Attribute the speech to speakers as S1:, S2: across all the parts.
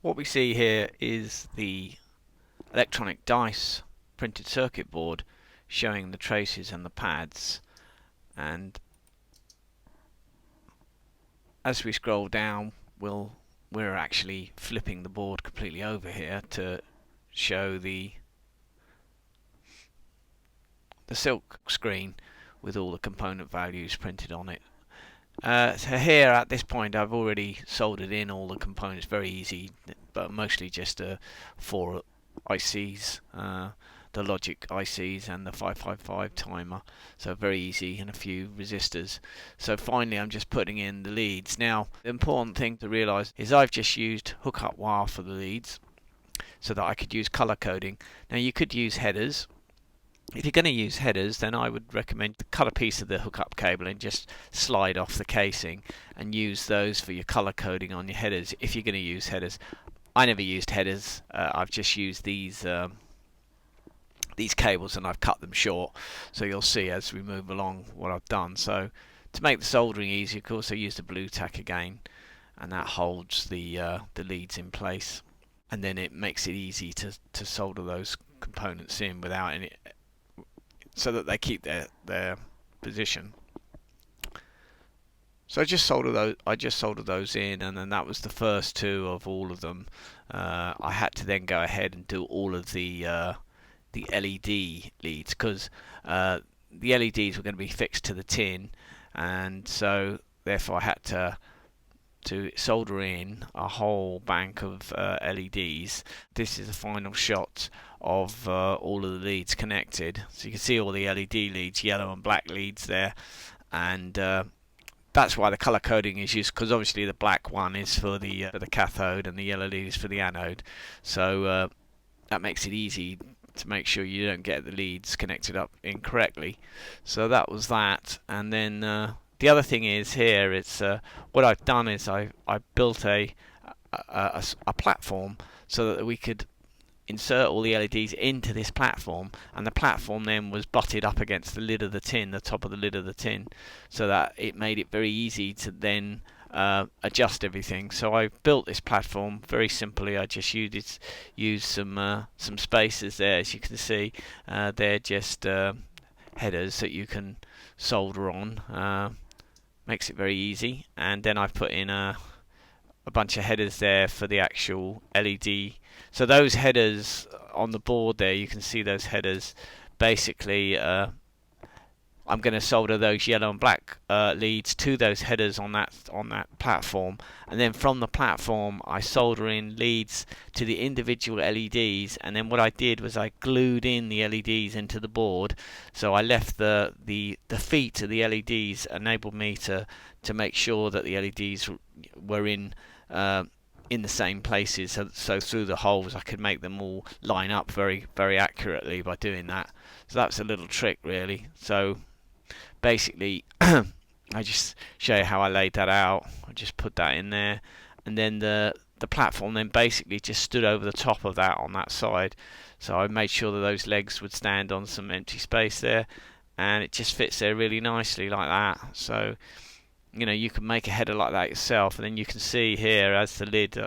S1: What we see here is the electronic dice printed circuit board showing the traces and the pads, and as we scroll down we're actually flipping the board completely over here to show the silk screen with all the component values printed on it. So here at this point I've already soldered in all the components, very easy, but mostly just 4 ICs, the logic ICs and the 555 timer, so very easy, and a few resistors. So finally I'm just putting in the leads. Now the important thing to realise is I've just used hookup wire for the leads so that I could use colour coding. Now you could use headers. If you're going to use headers, then I would recommend to cut a piece of the hookup cable and just slide off the casing and use those for your color coding on your headers if you're going to use headers. I never used headers. I've just used these cables and I've cut them short, so you'll see as we move along what I've done. So to make the soldering easy, of course, I used a blue tack again, and that holds the leads in place, and then it makes it easy to solder those components in without any, so that they keep their position. So I just soldered those in, and then that was the first 2 of all of them. I had to then go ahead and do all of the LED leads, because the LEDs were going to be fixed to the tin, and so therefore I had to solder in a whole bank of LEDs. This is the final shot of all of the leads connected. So you can see all the LED leads, yellow and black leads there, and that's why the color coding is used, because obviously the black one is for the cathode and the yellow lead is for the anode. So that makes it easy to make sure you don't get the leads connected up incorrectly. So that was that, and then the other thing is here, it's what I've done is I built a platform so that we could insert all the LEDs into this platform, and the platform then was butted up against the lid of the tin, the top of the lid of the tin, so that it made it very easy to then adjust everything. So I built this platform very simply. I just used some spacers there, as you can see. They're just headers that you can solder on. Makes it very easy, and then I've put in a bunch of headers there for the actual LED. So those headers on the board there, you can see those headers. Basically, I'm going to solder those yellow and black leads to those headers on that platform, and then from the platform I solder in leads to the individual LEDs. And then what I did was I glued in the LEDs into the board. So I left the feet of the LEDs, enabled me to make sure that the LEDs were in the same places, so through the holes I could make them all line up very, very accurately by doing that. So that's a little trick, really. So basically I just show you how I laid that out. I just put that in there, and then the platform then basically just stood over the top of that on that side. So I made sure that those legs would stand on some empty space there, and it just fits there really nicely like that. So you can make a header like that yourself, and then you can see here as the lid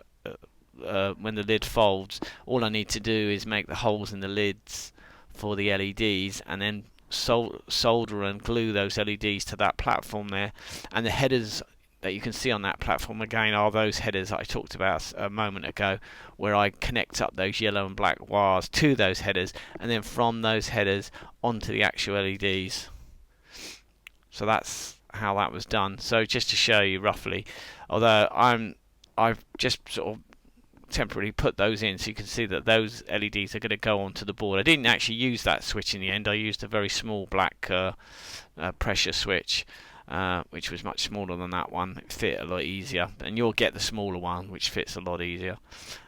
S1: when the lid folds, all I need to do is make the holes in the lids for the LEDs, and then solder and glue those LEDs to that platform there. And the headers that you can see on that platform again are those headers that I talked about a moment ago, where I connect up those yellow and black wires to those headers, and then from those headers onto the actual LEDs. So that's how that was done. So just to show you roughly, although I've just sort of temporarily put those in, so you can see that those LEDs are going to go onto the board. I didn't actually use that switch in the end. I used a very small black pressure switch, which was much smaller than that one. It fit a lot easier, and you'll get the smaller one, which fits a lot easier.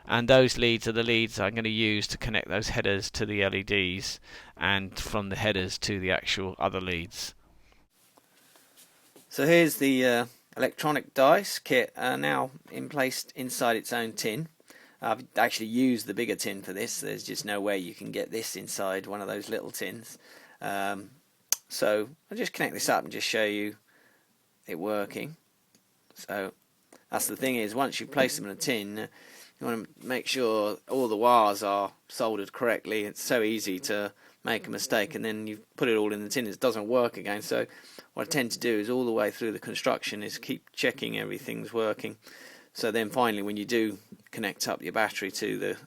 S1: And those leads are the leads I'm going to use to connect those headers to the LEDs, and from the headers to the actual other leads. So here's the electronic dice kit now placed inside its own tin. I've actually used the bigger tin for this. There's just no way you can get this inside one of those little tins. So I'll just connect this up and just show you it working. So that's the thing, is once you place them in a tin,
S2: You want to make sure all the wires are soldered correctly. It's so easy to make a mistake, and then you put it all in the tin, it doesn't work again. So what I tend to do is all the way through the construction is keep checking everything's working. So then finally, when you do connect up your battery to the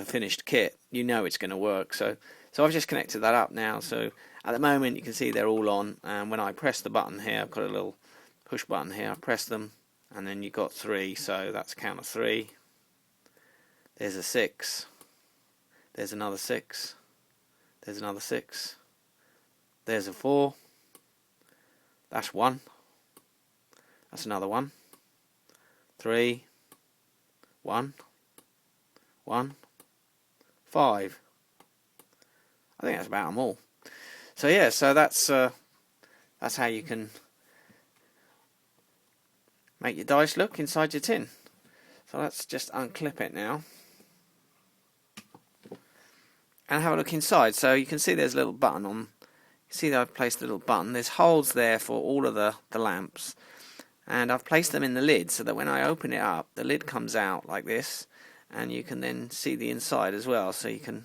S2: finished kit, you know it's going to work. So I've just connected that up now. So at the moment you can see they're all on, and when I press the button here, I've got a little push button here, I press them, and then you've got 3, so that's a count of 3. There's a 6, there's another 6, there's another 6, there's a 4, that's 1, that's another 1, 3, 1, 1, 5. I think that's about them all. So yeah, so that's how you can make your dice look inside your tin. So let's just unclip it now and have a look inside. So you can see there's a little button on. You see that I've placed a little button. There's holes there for all of the lamps, and I've placed them in the lid so that when I open it up, the lid comes out like this, and you can then see the inside as well. So you can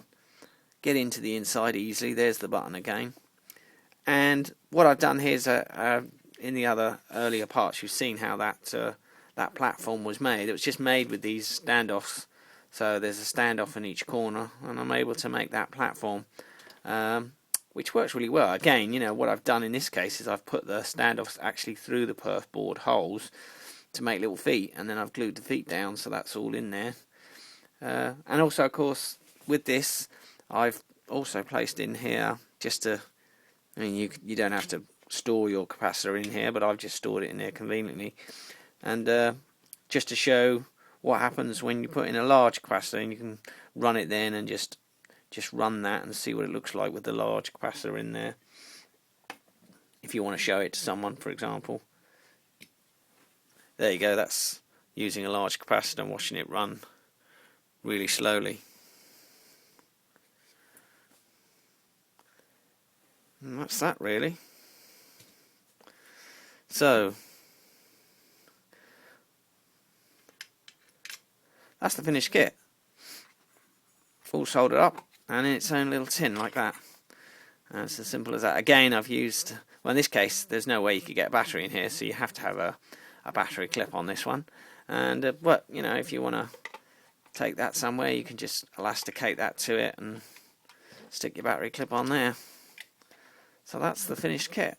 S2: get into the inside easily. There's the button again. And what I've done here is in the other earlier parts, you've seen how that platform was made. It was just made with these standoffs. So there's a standoff in each corner, and I'm able to make that platform, which works really well. Again, you know, what I've done in this case is I've put the standoffs actually through the perf board holes to make little feet, and then I've glued the feet down, so that's all in there. And also, of course, with this, I've also placed in here just to, I mean, you don't have to store your capacitor in here, but I've just stored it in there conveniently, and just to show what happens when you put in a large capacitor, and you can run it then and just run that and see what it looks like with the large capacitor in there, if you want to show it to someone, for example. There you go, that's using a large capacitor and watching it run really slowly. And that's that, really. So that's the finished kit, all soldered up and in its own little tin like that. And it's as simple as that. Again, I've used, well, in this case there's no way you could get a battery in here, so you have to have a battery clip on this one. And but you know, if you want to take that somewhere, you can just elasticate that to it and stick your battery clip on there. So that's the finished kit.